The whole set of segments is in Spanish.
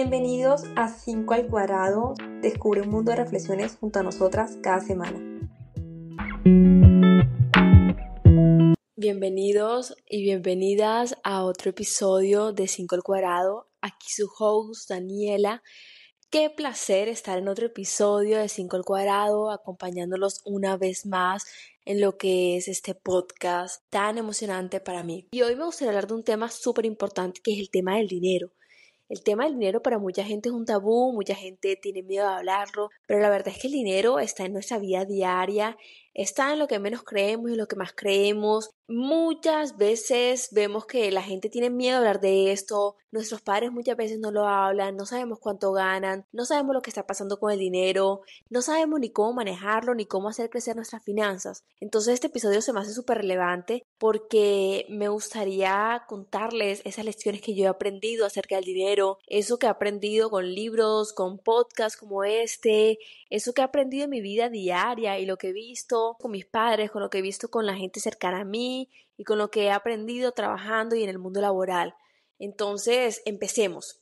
Bienvenidos a 5 al cuadrado. Descubre un mundo de reflexiones junto a nosotras cada semana. Bienvenidos y bienvenidas a otro episodio de 5 al cuadrado. Aquí su host, Daniela. Qué placer estar en otro episodio de 5 al cuadrado, acompañándolos una vez más en lo que es este podcast tan emocionante para mí. Y hoy me gustaría hablar de un tema súper importante, que es el tema del dinero. El tema del dinero para mucha gente es un tabú, mucha gente tiene miedo de hablarlo, pero la verdad es que el dinero está en nuestra vida diaria, está en lo que menos creemos y en lo que más creemos. Muchas veces vemos que la gente tiene miedo de hablar de esto, nuestros padres muchas veces no lo hablan, no sabemos cuánto ganan, no sabemos lo que está pasando con el dinero, no sabemos ni cómo manejarlo ni cómo hacer crecer nuestras finanzas. Entonces este episodio se me hace súper relevante porque me gustaría contarles esas lecciones que yo he aprendido acerca del dinero, eso que he aprendido con libros, con podcasts como este, eso que he aprendido en mi vida diaria y lo que he visto con mis padres, con lo que he visto con la gente cercana a mí y con lo que he aprendido trabajando y en el mundo laboral. Entonces, empecemos.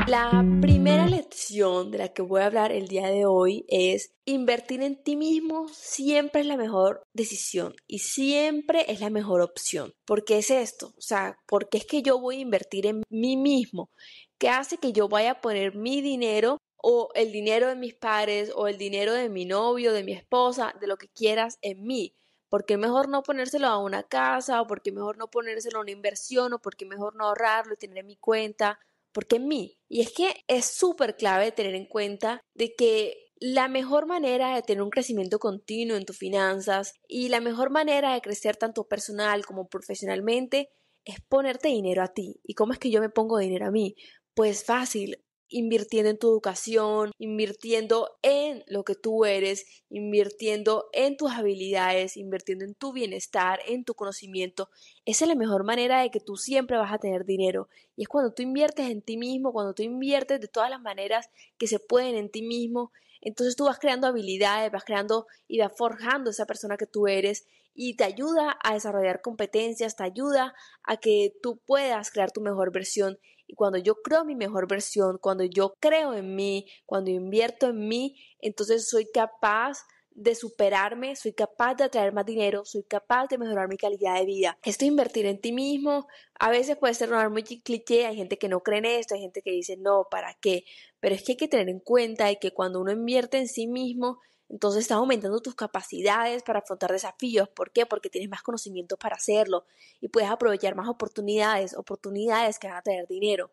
La primera lección de la que voy a hablar el día de hoy es: invertir en ti mismo siempre es la mejor decisión y siempre es la mejor opción. ¿Por qué es esto? O sea, ¿por qué es que yo voy a invertir en mí mismo? ¿Qué hace que yo vaya a poner mi dinero o el dinero de mis padres o el dinero de mi novio, de mi esposa, de lo que quieras en mí? ¿Por qué mejor no ponérselo a una casa? ¿O por qué mejor no ponérselo a una inversión? ¿O por qué mejor no ahorrarlo y tener en mi cuenta? Porque en mí. Y es que es súper clave tener en cuenta de que la mejor manera de tener un crecimiento continuo en tus finanzas y la mejor manera de crecer tanto personal como profesionalmente es ponerte dinero a ti. ¿Y cómo es que yo me pongo dinero a mí? Pues fácil, invirtiendo en tu educación, invirtiendo en lo que tú eres, invirtiendo en tus habilidades, invirtiendo en tu bienestar, en tu conocimiento. Esa es la mejor manera de que tú siempre vas a tener dinero. Y es cuando tú inviertes en ti mismo, cuando tú inviertes de todas las maneras que se pueden en ti mismo, entonces tú vas creando habilidades, vas creando y vas forjando esa persona que tú eres y te ayuda a desarrollar competencias, te ayuda a que tú puedas crear tu mejor versión. Y cuando yo creo mi mejor versión, cuando yo creo en mí, cuando invierto en mí, entonces soy capaz de superarme, soy capaz de atraer más dinero, soy capaz de mejorar mi calidad de vida. Esto de invertir en ti mismo a veces puede ser muy cliché, hay gente que no cree en esto, hay gente que dice no, ¿para qué? Pero es que hay que tener en cuenta de que cuando uno invierte en sí mismo, entonces estás aumentando tus capacidades para afrontar desafíos. ¿Por qué? Porque tienes más conocimientos para hacerlo y puedes aprovechar más oportunidades que van a traer dinero.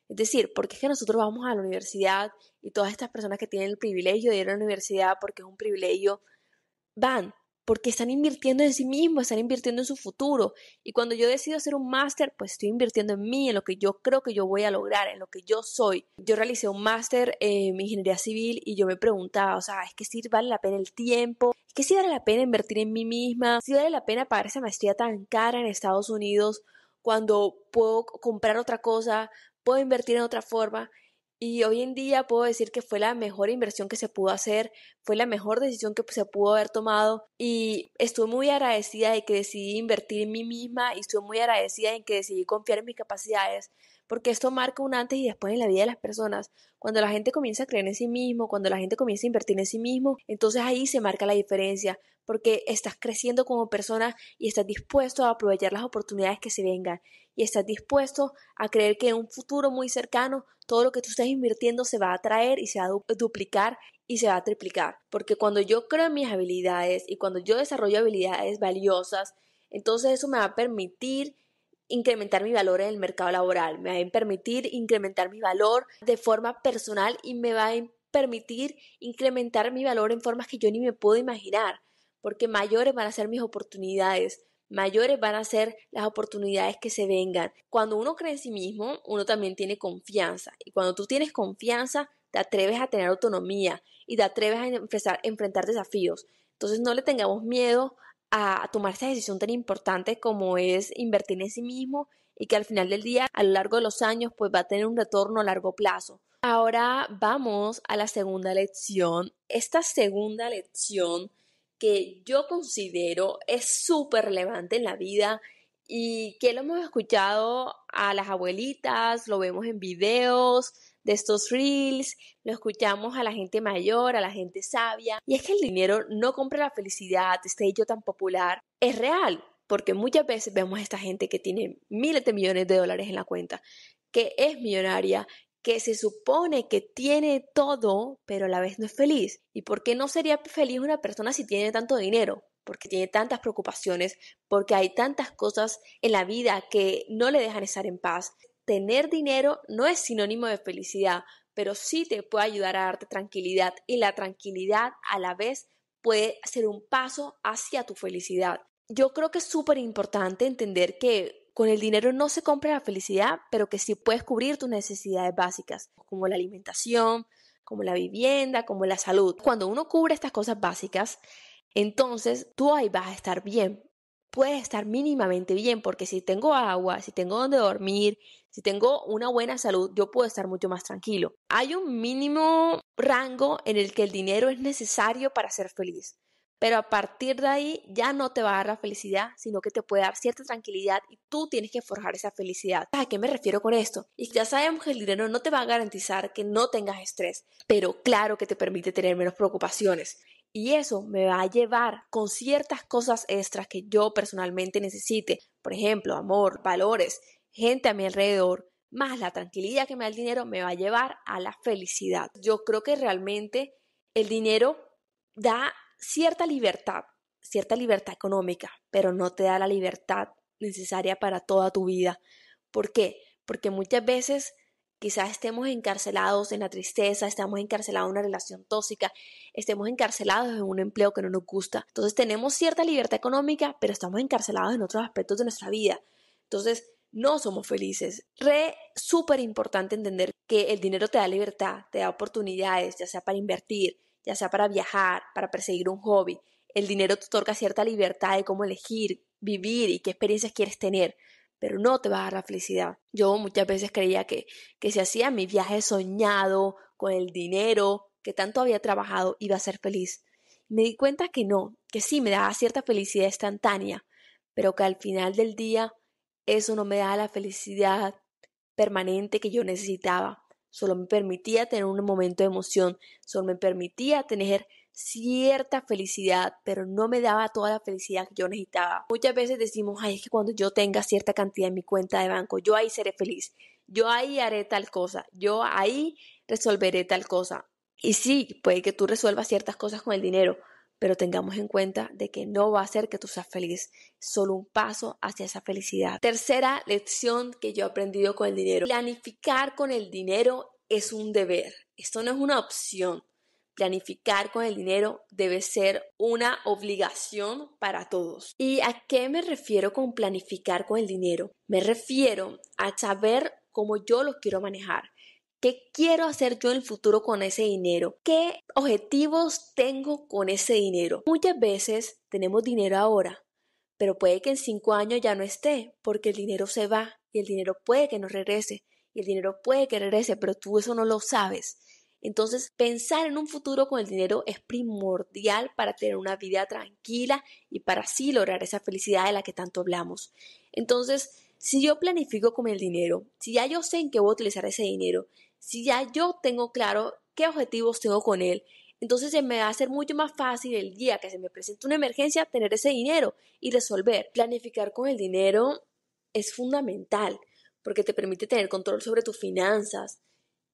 Es decir, porque es que nosotros vamos a la universidad y todas estas personas que tienen el privilegio de ir a la universidad, porque es un privilegio, van porque están invirtiendo en sí mismos, están invirtiendo en su futuro. Y cuando yo decido hacer un máster, pues estoy invirtiendo en mí, en lo que yo creo que yo voy a lograr, en lo que yo soy. Yo realicé un máster en ingeniería civil y yo me preguntaba, o sea, es que si vale la pena el tiempo, es que si vale la pena invertir en mí misma, si vale la pena pagar esa maestría tan cara en Estados Unidos cuando puedo comprar otra cosa, puedo invertir en otra forma. Y hoy en día puedo decir que fue la mejor inversión que se pudo hacer, fue la mejor decisión que se pudo haber tomado y estoy muy agradecida de que decidí invertir en mí misma y estoy muy agradecida en que decidí confiar en mis capacidades, porque esto marca un antes y después en la vida de las personas. Cuando la gente comienza a creer en sí mismo, cuando la gente comienza a invertir en sí mismo, entonces ahí se marca la diferencia, porque estás creciendo como persona y estás dispuesto a aprovechar las oportunidades que se vengan y estás dispuesto a creer que en un futuro muy cercano todo lo que tú estás invirtiendo se va a traer y se va a duplicar y se va a triplicar. Porque cuando yo creo en mis habilidades y cuando yo desarrollo habilidades valiosas, entonces eso me va a permitir incrementar mi valor en el mercado laboral, me va a permitir incrementar mi valor de forma personal y me va a permitir incrementar mi valor en formas que yo ni me puedo imaginar, porque mayores van a ser mis oportunidades, mayores van a ser las oportunidades que se vengan. Cuando uno cree en sí mismo, uno también tiene confianza. Y cuando tú tienes confianza, te atreves a tener autonomía y te atreves a enfrentar desafíos. Entonces no le tengamos miedo a tomar esa decisión tan importante como es invertir en sí mismo y que al final del día, a lo largo de los años, pues va a tener un retorno a largo plazo. Ahora vamos a la segunda lección. Esta segunda lección que yo considero es súper relevante en la vida y que lo hemos escuchado a las abuelitas, lo vemos en videos de estos reels, lo escuchamos a la gente mayor, a la gente sabia. Y es que el dinero no compra la felicidad, este hecho tan popular es real, porque muchas veces vemos a esta gente que tiene miles de millones de dólares en la cuenta, que es millonaria, que se supone que tiene todo, pero a la vez no es feliz. ¿Y por qué no sería feliz una persona si tiene tanto dinero? Porque tiene tantas preocupaciones, porque hay tantas cosas en la vida que no le dejan estar en paz. Tener dinero no es sinónimo de felicidad, pero sí te puede ayudar a darte tranquilidad y la tranquilidad a la vez puede ser un paso hacia tu felicidad. Yo creo que es súper importante entender que con el dinero no se compra la felicidad, pero que sí puedes cubrir tus necesidades básicas, como la alimentación, como la vivienda, como la salud. Cuando uno cubre estas cosas básicas, entonces tú ahí vas a estar bien. Puedes estar mínimamente bien porque si tengo agua, si tengo donde dormir, si tengo una buena salud, yo puedo estar mucho más tranquilo. Hay un mínimo rango en el que el dinero es necesario para ser feliz. Pero a partir de ahí ya no te va a dar la felicidad, sino que te puede dar cierta tranquilidad y tú tienes que forjar esa felicidad. ¿A qué me refiero con esto? Y ya sabemos que el dinero no te va a garantizar que no tengas estrés, pero claro que te permite tener menos preocupaciones. Y eso me va a llevar con ciertas cosas extras que yo personalmente necesite. Por ejemplo, amor, valores, gente a mi alrededor, más la tranquilidad que me da el dinero me va a llevar a la felicidad. Yo creo que realmente el dinero da cierta libertad económica, pero no te da la libertad necesaria para toda tu vida. ¿Por qué? Porque muchas veces quizás estemos encarcelados en la tristeza, estamos encarcelados en una relación tóxica, estemos encarcelados en un empleo que no nos gusta. Entonces tenemos cierta libertad económica, pero estamos encarcelados en otros aspectos de nuestra vida. Entonces no somos felices. Súper importante entender que el dinero te da libertad, te da oportunidades, ya sea para invertir, ya sea para viajar, para perseguir un hobby. El dinero te otorga cierta libertad de cómo elegir, vivir y qué experiencias quieres tener, pero no te va a dar la felicidad. Yo muchas veces creía que si hacía mi viaje soñado con el dinero que tanto había trabajado, iba a ser feliz. Me di cuenta que no, que sí me daba cierta felicidad instantánea, pero que al final del día eso no me daba la felicidad permanente que yo necesitaba. Solo me permitía tener un momento de emoción, solo me permitía tener cierta felicidad, pero no me daba toda la felicidad que yo necesitaba. Muchas veces decimos, ay, es que cuando yo tenga cierta cantidad en mi cuenta de banco, yo ahí seré feliz, yo ahí haré tal cosa, yo ahí resolveré tal cosa. Y sí, puede que tú resuelvas ciertas cosas con el dinero, pero tengamos en cuenta de que no va a hacer que tú seas feliz, solo un paso hacia esa felicidad. Tercera lección que yo he aprendido con el dinero. Planificar con el dinero es un deber, esto no es una opción. Planificar con el dinero debe ser una obligación para todos. ¿Y a qué me refiero con planificar con el dinero? Me refiero a saber cómo yo lo quiero manejar. ¿Qué quiero hacer yo en el futuro con ese dinero? ¿Qué objetivos tengo con ese dinero? Muchas veces tenemos dinero ahora, pero puede que en 5 años ya no esté, porque el dinero se va y el dinero puede que no regrese y el dinero puede que regrese, pero tú eso no lo sabes. Entonces, pensar en un futuro con el dinero es primordial para tener una vida tranquila y para así lograr esa felicidad de la que tanto hablamos. Entonces, si yo planifico con el dinero, si ya yo sé en qué voy a utilizar ese dinero, si ya yo tengo claro qué objetivos tengo con él, entonces se me va a hacer mucho más fácil el día que se me presente una emergencia tener ese dinero y resolver. Planificar con el dinero es fundamental porque te permite tener control sobre tus finanzas,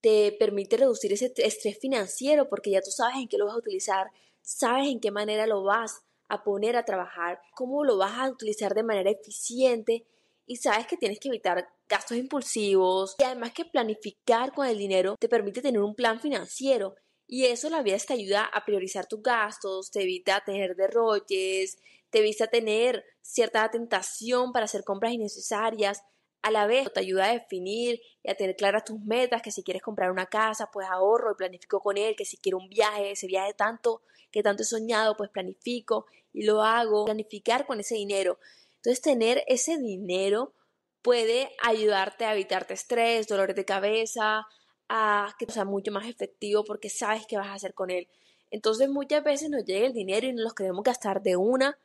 te permite reducir ese estrés financiero porque ya tú sabes en qué lo vas a utilizar, sabes en qué manera lo vas a poner a trabajar, cómo lo vas a utilizar de manera eficiente y sabes que tienes que evitar gastos impulsivos y además que planificar con el dinero te permite tener un plan financiero y eso a la vez te ayuda a priorizar tus gastos, te evita tener derroches, te evita tener cierta tentación para hacer compras innecesarias, a la vez te ayuda a definir y a tener claras tus metas, que si quieres comprar una casa, pues ahorro y planifico con él, que si quiero un viaje, ese viaje tanto que tanto he soñado, pues planifico y lo hago, planificar con ese dinero. Entonces tener ese dinero puede ayudarte a evitarte estrés, dolores de cabeza, a que sea mucho más efectivo porque sabes qué vas a hacer con él. Entonces muchas veces nos llega el dinero y nos lo queremos gastar de una,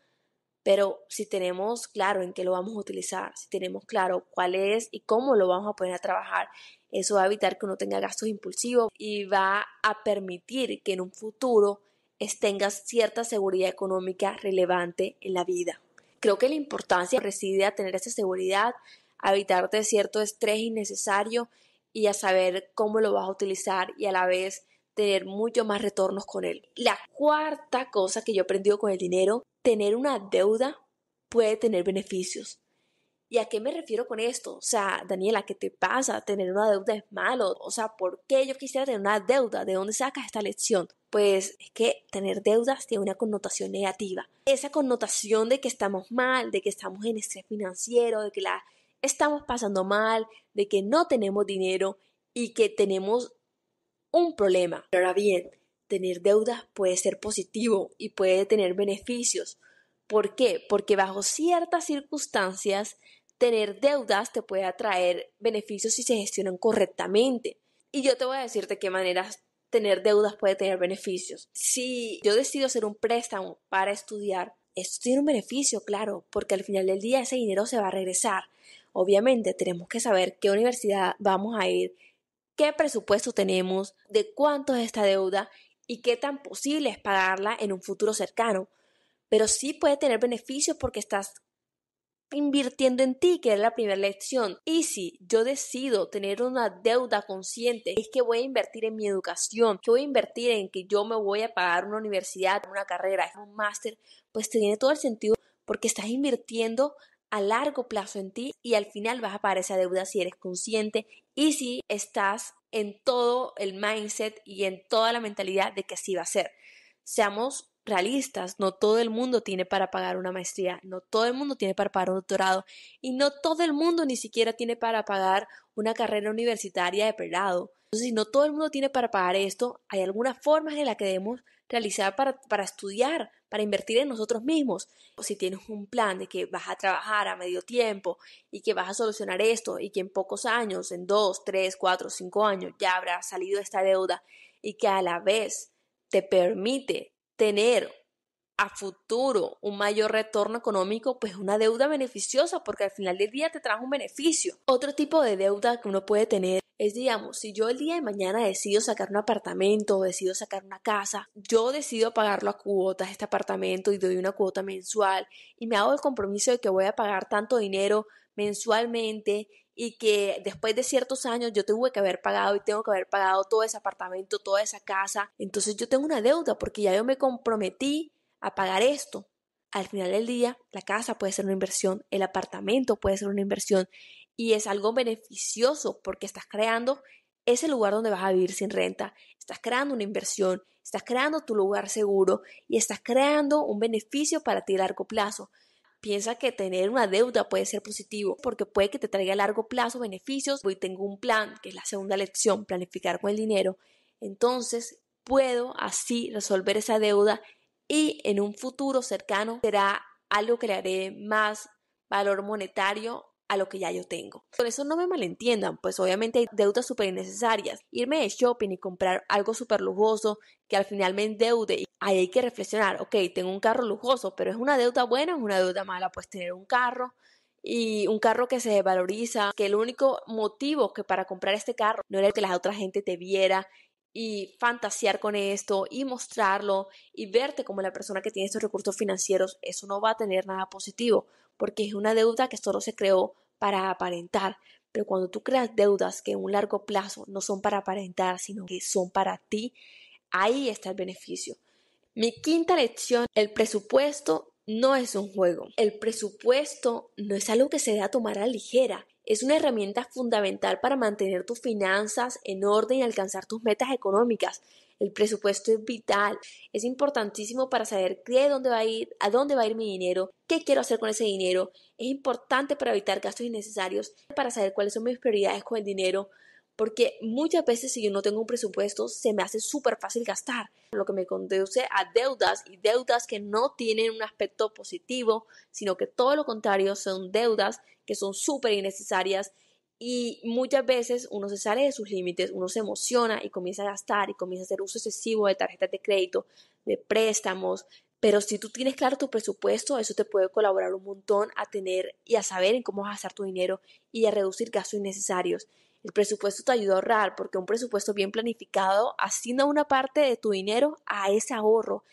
Pero si tenemos claro en qué lo vamos a utilizar, si tenemos claro cuál es y cómo lo vamos a poner a trabajar, eso va a evitar que uno tenga gastos impulsivos y va a permitir que en un futuro tengas cierta seguridad económica relevante en la vida. Creo que la importancia reside a tener esa seguridad, a evitarte cierto estrés innecesario y a saber cómo lo vas a utilizar y a la vez tener mucho más retornos con él. La cuarta cosa que yo he aprendido con el dinero, tener una deuda puede tener beneficios. ¿Y a qué me refiero con esto? O sea, Daniela, ¿qué te pasa? ¿Tener una deuda es malo? O sea, ¿por qué yo quisiera tener una deuda? ¿De dónde sacas esta lección? Pues es que tener deudas tiene una connotación negativa. Esa connotación de que estamos mal, de que estamos en estrés financiero, de que la estamos pasando mal, de que no tenemos dinero y que tenemos un problema. Pero ahora bien, tener deudas puede ser positivo y puede tener beneficios. ¿Por qué? Porque bajo ciertas circunstancias, tener deudas te puede atraer beneficios si se gestionan correctamente. Y yo te voy a decir de qué maneras tener deudas puede tener beneficios. Si yo decido hacer un préstamo para estudiar, esto tiene un beneficio, claro, porque al final del día ese dinero se va a regresar. Obviamente tenemos que saber qué universidad vamos a ir, qué presupuesto tenemos, de cuánto es esta deuda y qué tan posible es pagarla en un futuro cercano. Pero sí puede tener beneficios porque estás invirtiendo en ti, que es la primera lección. Y si yo decido tener una deuda consciente, es que voy a invertir en mi educación, que voy a invertir en que yo me voy a pagar una universidad, una carrera, un máster, pues tiene todo el sentido porque estás invirtiendo a largo plazo en ti y al final vas a pagar esa deuda si eres consciente y si estás en todo el mindset y en toda la mentalidad de que así va a ser. Seamos realistas, no todo el mundo tiene para pagar una maestría, no todo el mundo tiene para pagar un doctorado y no todo el mundo ni siquiera tiene para pagar una carrera universitaria de pregrado. Entonces, si no todo el mundo tiene para pagar esto, hay algunas formas en las que debemos realizar para estudiar, para invertir en nosotros mismos. O si tienes un plan de que vas a trabajar a medio tiempo y que vas a solucionar esto y que en pocos años, en 2, 3, 4, 5 años ya habrá salido esta deuda y que a la vez te permite tener a futuro un mayor retorno económico, pues una deuda beneficiosa porque al final del día te trae un beneficio. Otro tipo de deuda que uno puede tener es, digamos, si yo el día de mañana decido sacar un apartamento o decido sacar una casa, yo decido pagarlo a cuotas este apartamento y doy una cuota mensual y me hago el compromiso de que voy a pagar tanto dinero mensualmente y que después de ciertos años yo tuve que haber pagado y tengo que haber pagado todo ese apartamento, toda esa casa. Entonces yo tengo una deuda porque ya yo me comprometí a pagar esto. Al final del día, la casa puede ser una inversión, el apartamento puede ser una inversión y es algo beneficioso porque estás creando ese lugar donde vas a vivir sin renta, estás creando una inversión, estás creando tu lugar seguro y estás creando un beneficio para ti a largo plazo. Piensa que tener una deuda puede ser positivo porque puede que te traiga a largo plazo beneficios. Hoy tengo un plan, que es la segunda lección, planificar con el dinero. Entonces puedo así resolver esa deuda y en un futuro cercano será algo que le haré más valor monetario a lo que ya yo tengo. Por eso no me malentiendan, pues obviamente hay deudas súper innecesarias. Irme de shopping y comprar algo súper lujoso que al final me endeude. Ahí hay que reflexionar, ok, tengo un carro lujoso, pero ¿es una deuda buena o es una deuda mala? Pues tener un carro y un carro que se valoriza, que el único motivo que para comprar este carro no era que la otra gente te viera y fantasear con esto y mostrarlo y verte como la persona que tiene estos recursos financieros, eso no va a tener nada positivo porque es una deuda que solo se creó para aparentar. Pero cuando tú creas deudas que en un largo plazo no son para aparentar, sino que son para ti, ahí está el beneficio. Mi quinta lección, el presupuesto no es un juego. El presupuesto no es algo que se debe tomar a la ligera. Es una herramienta fundamental para mantener tus finanzas en orden y alcanzar tus metas económicas. El presupuesto es vital, es importantísimo para saber de dónde va a ir, a dónde va a ir mi dinero, qué quiero hacer con ese dinero. Es importante para evitar gastos innecesarios, para saber cuáles son mis prioridades con el dinero, porque muchas veces si yo no tengo un presupuesto se me hace súper fácil gastar, lo que me conduce a deudas y deudas que no tienen un aspecto positivo, sino que todo lo contrario son deudas que son súper innecesarias y muchas veces uno se sale de sus límites, uno se emociona y comienza a gastar y comienza a hacer uso excesivo de tarjetas de crédito, de préstamos, Pero si tú tienes claro tu presupuesto, eso te puede colaborar un montón a tener y a saber en cómo vas a gastar tu dinero y a reducir gastos innecesarios. El presupuesto te ayuda a ahorrar porque un presupuesto bien planificado asigna una parte de tu dinero a ese ahorro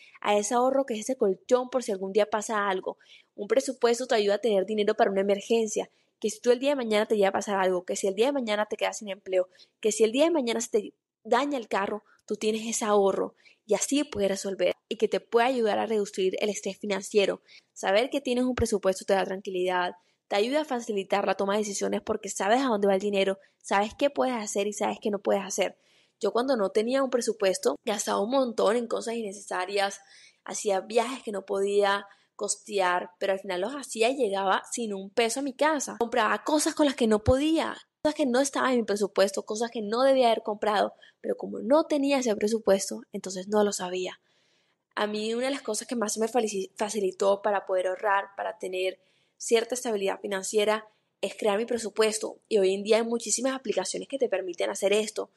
que es ese colchón por si algún día pasa algo. Un presupuesto te ayuda a tener dinero para una emergencia, que si tú el día de mañana te llega a pasar algo, que si el día de mañana te quedas sin empleo, que si el día de mañana se te daña el carro, tú tienes ese ahorro y así puedes resolver y que te puede ayudar a reducir el estrés financiero. Saber que tienes un presupuesto te da tranquilidad, te ayuda a facilitar la toma de decisiones porque sabes a dónde va el dinero, sabes qué puedes hacer y sabes qué no puedes hacer. Yo cuando no tenía un presupuesto gastaba un montón en cosas innecesarias, hacía viajes que no podía costear, pero al final los hacía y llegaba sin un peso a mi casa. Compraba cosas con las que no podía, cosas que no estaban en mi presupuesto, cosas que no debía haber comprado, pero como no tenía ese presupuesto, entonces no lo sabía. A mí una de las cosas que más me facilitó para poder ahorrar, para tener cierta estabilidad financiera, es crear mi presupuesto. Y hoy en día hay muchísimas aplicaciones que te permiten hacer esto.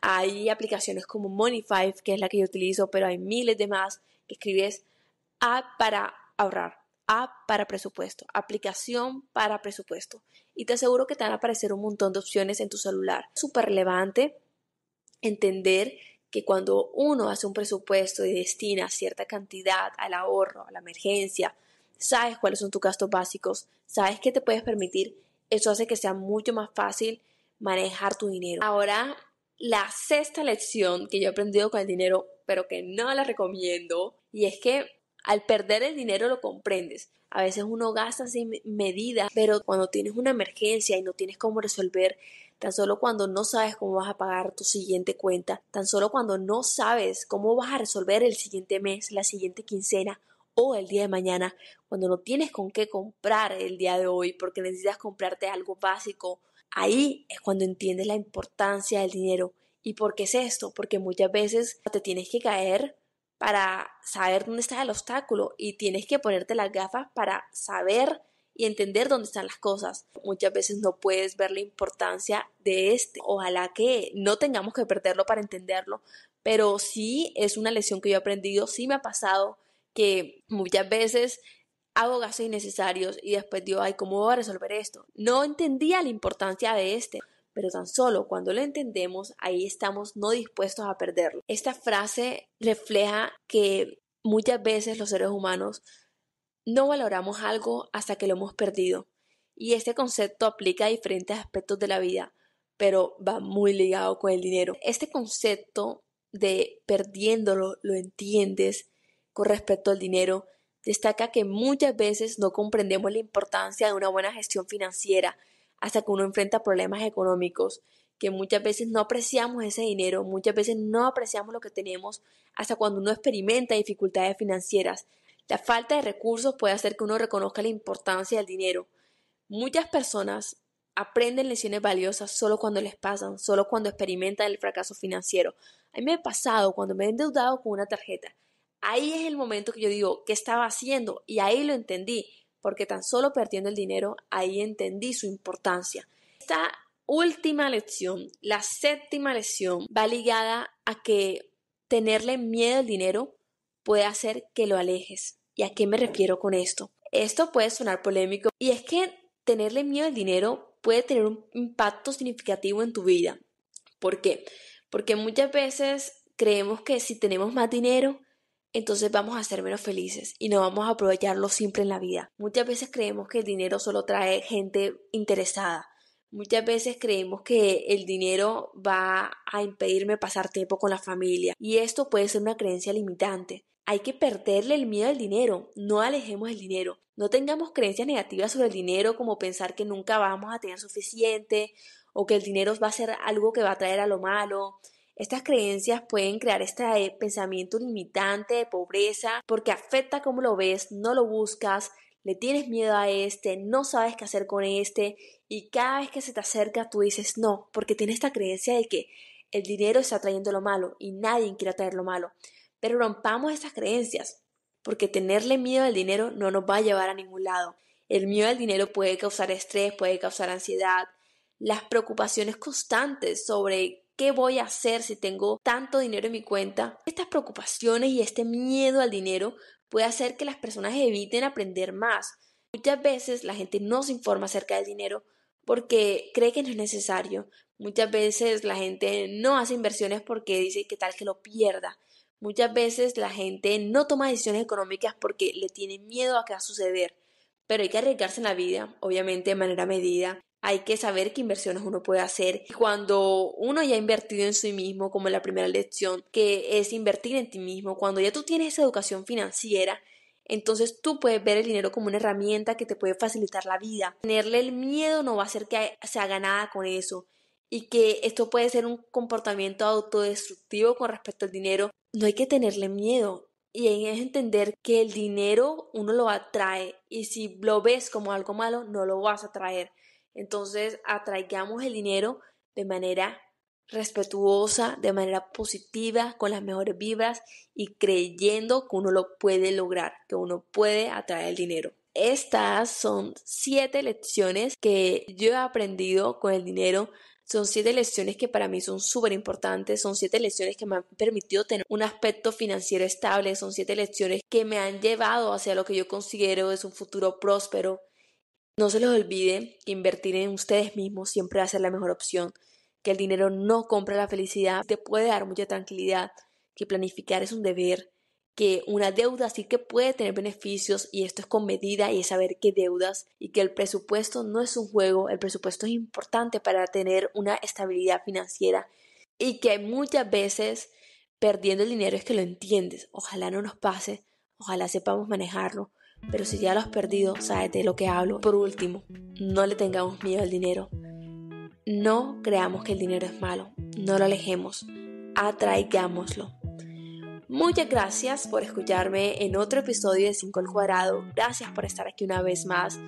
Hay aplicaciones como Money5, que es la que yo utilizo, pero hay miles de más que escribes A para ahorrar, A para presupuesto, aplicación para presupuesto. Y te aseguro que te van a aparecer un montón de opciones en tu celular. Es súper relevante entender que cuando uno hace un presupuesto y destina cierta cantidad al ahorro, a la emergencia, sabes cuáles son tus gastos básicos, sabes qué te puedes permitir, eso hace que sea mucho más fácil manejar tu dinero. Ahora, la sexta lección que yo he aprendido con el dinero, pero que no la recomiendo, y es que al perder el dinero lo comprendes. A veces uno gasta sin medida, pero cuando tienes una emergencia y no tienes cómo resolver, tan solo cuando no sabes cómo vas a pagar tu siguiente cuenta, tan solo cuando no sabes cómo vas a resolver el siguiente mes, la siguiente quincena o el día de mañana, cuando no tienes con qué comprar el día de hoy porque necesitas comprarte algo básico, ahí es cuando entiendes la importancia del dinero. ¿Y por qué es esto? Porque muchas veces te tienes que caer para saber dónde está el obstáculo y tienes que ponerte las gafas para saber y entender dónde están las cosas. Muchas veces no puedes ver la importancia de este. Ojalá que no tengamos que perderlo para entenderlo, pero sí es una lección que yo he aprendido, sí me ha pasado que muchas veces hago gastos innecesarios y después digo, ay, ¿cómo voy a resolver esto? No entendía la importancia de este, pero tan solo cuando lo entendemos, ahí estamos no dispuestos a perderlo. Esta frase refleja que muchas veces los seres humanos no valoramos algo hasta que lo hemos perdido. Y este concepto aplica a diferentes aspectos de la vida, pero va muy ligado con el dinero. Este concepto de perdiéndolo lo entiendes con respecto al dinero, destaca que muchas veces no comprendemos la importancia de una buena gestión financiera hasta que uno enfrenta problemas económicos, que muchas veces no apreciamos ese dinero, muchas veces no apreciamos lo que tenemos hasta cuando uno experimenta dificultades financieras. La falta de recursos puede hacer que uno reconozca la importancia del dinero. Muchas personas aprenden lecciones valiosas solo cuando les pasan, solo cuando experimentan el fracaso financiero. A mí me ha pasado cuando me he endeudado con una tarjeta. Ahí es el momento que yo digo, ¿qué estaba haciendo? Y ahí lo entendí, porque tan solo perdiendo el dinero, ahí entendí su importancia. Esta última lección, la séptima lección, va ligada a que tenerle miedo al dinero puede hacer que lo alejes. ¿Y a qué me refiero con esto? Esto puede sonar polémico y es que tenerle miedo al dinero puede tener un impacto significativo en tu vida. ¿Por qué? Porque muchas veces creemos que si tenemos más dinero, entonces vamos a ser menos felices y no vamos a aprovecharlo siempre en la vida. Muchas veces creemos que el dinero solo trae gente interesada. Muchas veces creemos que el dinero va a impedirme pasar tiempo con la familia y esto puede ser una creencia limitante. Hay que perderle el miedo al dinero, no alejemos el dinero. No tengamos creencias negativas sobre el dinero como pensar que nunca vamos a tener suficiente o que el dinero va a ser algo que va a traer a lo malo. Estas creencias pueden crear este pensamiento limitante de pobreza porque afecta cómo lo ves, no lo buscas, le tienes miedo a este, no sabes qué hacer con este y cada vez que se te acerca tú dices no, porque tienes esta creencia de que el dinero está trayendo lo malo y nadie quiere traer lo malo. Pero rompamos estas creencias, porque tenerle miedo al dinero no nos va a llevar a ningún lado. El miedo al dinero puede causar estrés, puede causar ansiedad, las preocupaciones constantes sobre qué voy a hacer si tengo tanto dinero en mi cuenta. Estas preocupaciones y este miedo al dinero puede hacer que las personas eviten aprender más. Muchas veces la gente no se informa acerca del dinero porque cree que no es necesario. Muchas veces la gente no hace inversiones porque dice que tal que lo pierda. Muchas veces la gente no toma decisiones económicas porque le tiene miedo a qué va a suceder. Pero hay que arriesgarse en la vida, obviamente de manera medida. Hay que saber qué inversiones uno puede hacer. Y cuando uno ya ha invertido en sí mismo, como en la primera lección, que es invertir en ti mismo, cuando ya tú tienes esa educación financiera, entonces tú puedes ver el dinero como una herramienta que te puede facilitar la vida. Tenerle el miedo no va a hacer que se haga nada con eso. Y que esto puede ser un comportamiento autodestructivo con respecto al dinero. No hay que tenerle miedo. Y es entender que el dinero uno lo atrae. Y si lo ves como algo malo, no lo vas a atraer. Entonces atraigamos el dinero de manera respetuosa, de manera positiva, con las mejores vibras y creyendo que uno lo puede lograr, que uno puede atraer el dinero. Estas son 7 lecciones que yo he aprendido con el dinero. Son 7 lecciones que para mí son súper importantes, son 7 lecciones que me han permitido tener un aspecto financiero estable, son 7 lecciones que me han llevado hacia lo que yo considero es un futuro próspero. No se les olvide que invertir en ustedes mismos siempre va a ser la mejor opción, que el dinero no compra la felicidad, te puede dar mucha tranquilidad, que planificar es un deber, que una deuda sí que puede tener beneficios y esto es con medida y es saber qué deudas y que el presupuesto no es un juego, el presupuesto es importante para tener una estabilidad financiera y que muchas veces perdiendo el dinero es que lo entiendes, ojalá no nos pase, ojalá sepamos manejarlo. Pero si ya lo has perdido, sabes de lo que hablo. Por último, no le tengamos miedo al dinero. No creamos que el dinero es malo. No lo alejemos. Atraigámoslo. Muchas gracias por escucharme en otro episodio de 5 al cuadrado. Gracias por estar aquí una vez más.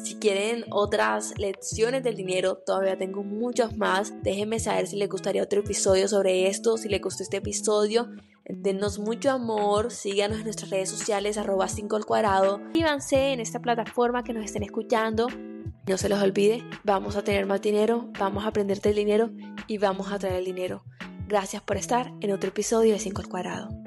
Si quieren otras lecciones del dinero, todavía tengo muchos más. Déjenme saber si les gustaría otro episodio sobre esto, si les gustó este episodio. Denos mucho amor, síganos en nuestras redes sociales @5 al cuadrado. Suscríbanse en esta plataforma que nos estén escuchando. No se les olvide, vamos a tener más dinero, vamos a aprender del dinero y vamos a traer el dinero. Gracias por estar en otro episodio de 5 al cuadrado.